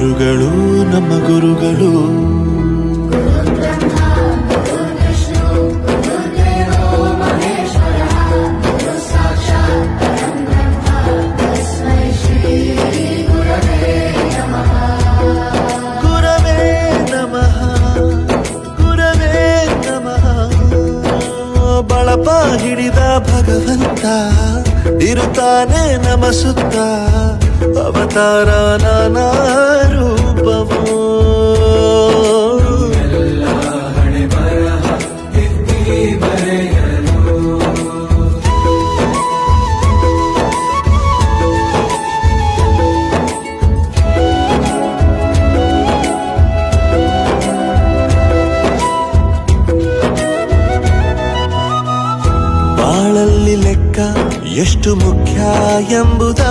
ಗುರುಗಳು ನಮ್ಮ ಗುರುಗಳು. ಗುರವೇ ನಮಃ ಗುರವೇ ನಮಃ. ಬಳಪ ಹಿಡಿದ ಭಗವಂತ ಇರುತ್ತಾನೆ ನಮ ಸುತ್ತ. ಅವತಾರ ನಾನಾ ರೂಪವೋ ಬಾಳಲ್ಲಿ ಲೆಕ್ಕ ಎಷ್ಟು ಮುಖ್ಯ ಎಂಬುದ